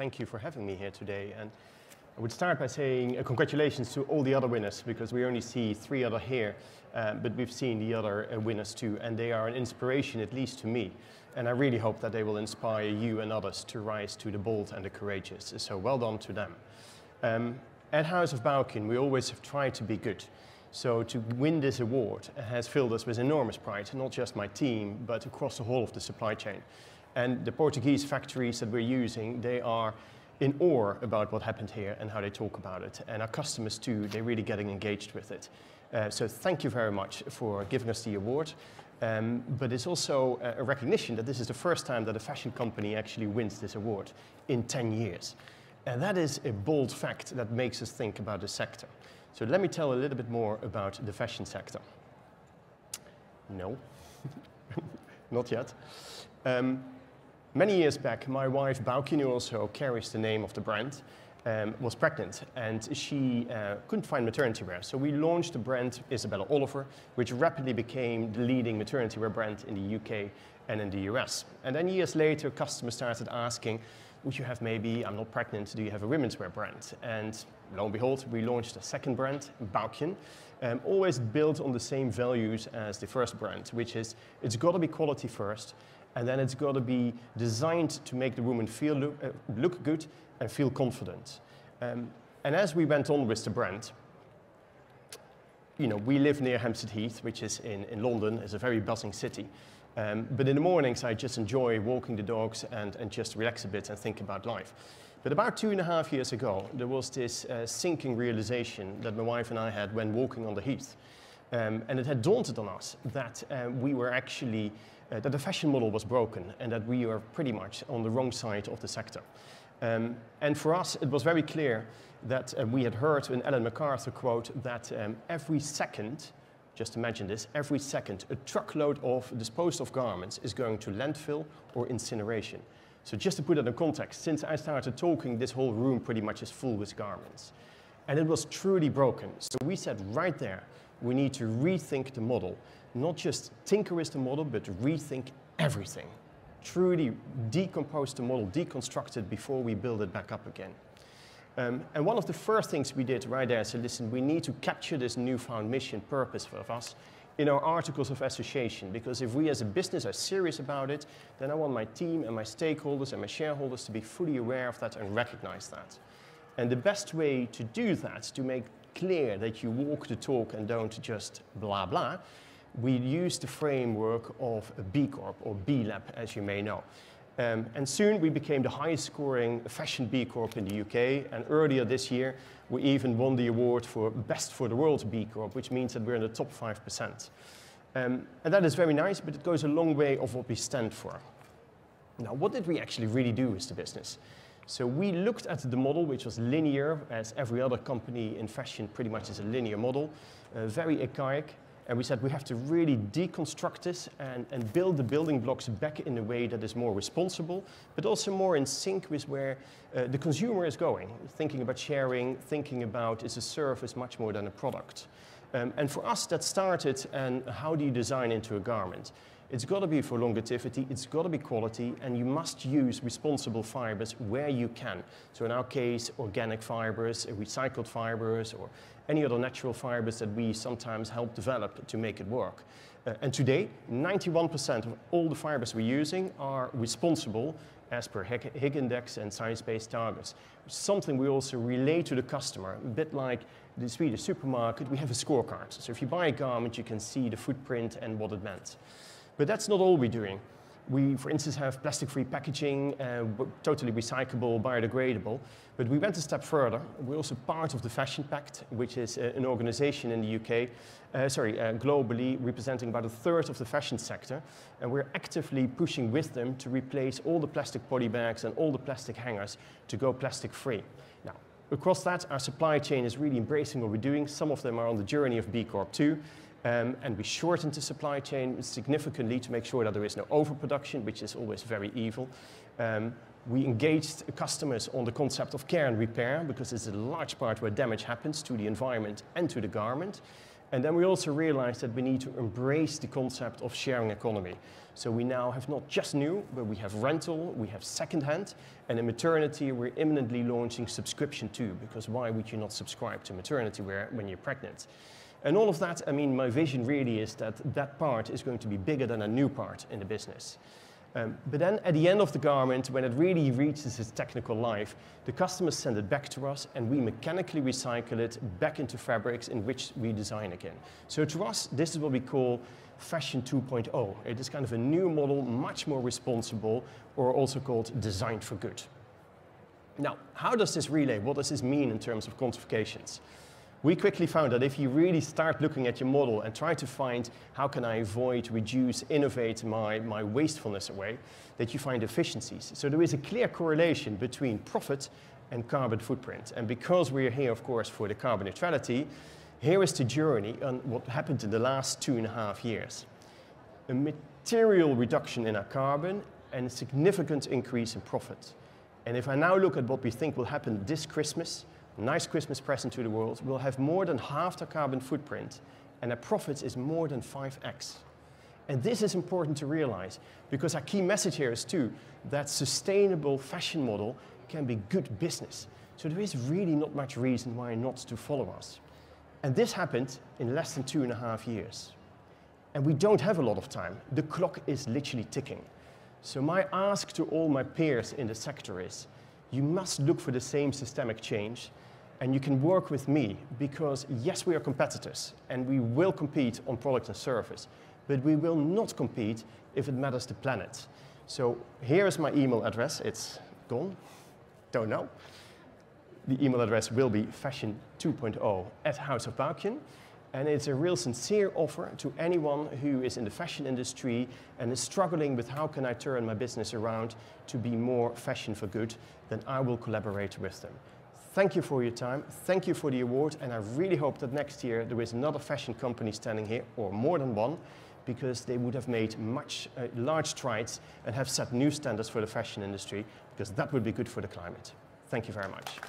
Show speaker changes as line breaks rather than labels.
Thank you for having me here today. And I would start by saying congratulations to all the other winners, because we only see 3 other here, but we've seen the other winners too, and they are an inspiration, at least to me. And I really hope that they will inspire you and others to rise to the bold and the courageous. So well done to them. At House of Baukjen, we always have tried to be good. So to win this award has filled us with enormous pride, not just my team, but across the whole of the supply chain. And the Portuguese factories that we're using, they are in awe about what happened here and how they talk about it. And our customers too, they're really getting engaged with it. So thank you very much for giving us the award. But it's also a recognition that this is the first time that a fashion company actually wins this award in 10 years. And that is a bold fact that makes us think about the sector. So let me tell a little bit more about the fashion sector. No, not yet. Many years back, my wife Baukjen, who also carries the name of the brand, was pregnant, and she couldn't find maternity wear. So we launched the brand Isabella Oliver, which rapidly became the leading maternity wear brand in the UK and in the US. And then years later, customers started asking, would you have maybe, I'm not pregnant, do you have a women's wear brand? And lo and behold, we launched a second brand, Baukjen, always built on the same values as the first brand, which is it's got to be quality first, and then it's got to be designed to make the woman feel look good and feel confident. And as we went on with the brand, you know, we live near Hampstead Heath, which is in London. It's a very buzzing city. But in the mornings, I just enjoy walking the dogs and just relax a bit and think about life. But about 2.5 years ago, there was this sinking realization that my wife and I had when walking on the Heath. And it had dawned on us that we were actually, that the fashion model was broken and that we were pretty much on the wrong side of the sector. And for us, it was very clear that we had heard an Ellen MacArthur quote that every second, just imagine this, every second a truckload of disposed of garments is going to landfill or incineration. So just to put it in context, since I started talking, this whole room pretty much is full with garments. And it was truly broken. So we said right there, we need to rethink the model. Not just tinker with the model, but rethink everything. Truly decompose the model, deconstruct it before we build it back up again. And one of the first things we did right there is, listen, we need to capture this newfound mission purpose of us in our articles of association, because if we as a business are serious about it, then I want my team and my stakeholders and my shareholders to be fully aware of that and recognize that. And the best way to do that, to make clear that you walk the talk and don't just blah blah, we use the framework of a B Corp or B Lab, as you may know. And soon we became the highest scoring fashion B Corp in the UK, and earlier this year we even won the award for Best for the World B Corp, which means that we're in the top 5%. And that is very nice, but it goes a long way of what we stand for. Now, what did we actually really do as the business? So we looked at the model, which was linear, as every other company in fashion pretty much is a linear model, very archaic. And we said we have to really deconstruct this and build the building blocks back in a way that is more responsible, but also more in sync with where the consumer is going, thinking about sharing, thinking about it's a service much more than a product. And for us, that started, and how do you design into a garment? It's got to be for longevity, it's got to be quality, and you must use responsible fibers where you can. So in our case, organic fibers, recycled fibers, or any other natural fibers that we sometimes help develop to make it work. And today, 91% of all the fibers we're using are responsible as per Higg Index and science-based targets. Something we also relay to the customer, a bit like the Swedish supermarket, we have a scorecard. So if you buy a garment, you can see the footprint and what it meant. But that's not all we're doing. We, for instance, have plastic-free packaging, totally recyclable, biodegradable. But we went a step further. We're also part of the Fashion Pact, which is an organization in the UK, globally, representing about 1/3 of the fashion sector. And we're actively pushing with them to replace all the plastic poly bags and all the plastic hangers to go plastic-free. Now, across that, our supply chain is really embracing what we're doing. Some of them are on the journey of B Corp too. And we shortened the supply chain significantly to make sure that there is no overproduction, which is always very evil. We engaged customers on the concept of care and repair, because it's a large part where damage happens to the environment and to the garment. And then we also realized that we need to embrace the concept of sharing economy. So we now have not just new, but we have rental, we have secondhand, and in maternity we're imminently launching subscription too, because why would you not subscribe to maternity wear when you're pregnant? And all of that, I mean, my vision really is that that part is going to be bigger than a new part in the business. But then at the end of the garment, when it really reaches its technical life, the customers send it back to us and we mechanically recycle it back into fabrics in which we design again. So to us, this is what we call Fashion 2.0. It is kind of a new model, much more responsible, or also called designed for good. Now, how does this relate? What does this mean in terms of quantifications? We quickly found that if you really start looking at your model and try to find how can I avoid, reduce, innovate my wastefulness away, that you find efficiencies. So there is a clear correlation between profit and carbon footprint. And because we're here, of course, for the carbon neutrality, here is the journey on what happened in the last 2.5 years. A material reduction in our carbon and a significant increase in profit. And if I now look at what we think will happen this Christmas, nice Christmas present to the world, we'll have more than half the carbon footprint and our profits is more than 5x. And this is important to realize because our key message here is too that sustainable fashion model can be good business. So there is really not much reason why not to follow us. And this happened in less than 2.5 years. And we don't have a lot of time. The clock is literally ticking. So my ask to all my peers in the sector is, you must look for the same systemic change and you can work with me because yes, we are competitors and we will compete on product and service, but we will not compete if it matters the planet. So here is my email address. It's gone, don't know. The email address will be fashion2.0@House of Baukjen. And it's a real sincere offer to anyone who is in the fashion industry and is struggling with how can I turn my business around to be more fashion for good, then I will collaborate with them. Thank you for your time, thank you for the award, and I really hope that next year there is another fashion company standing here, or more than one, because they would have made large strides and have set new standards for the fashion industry, because that would be good for the climate. Thank you very much.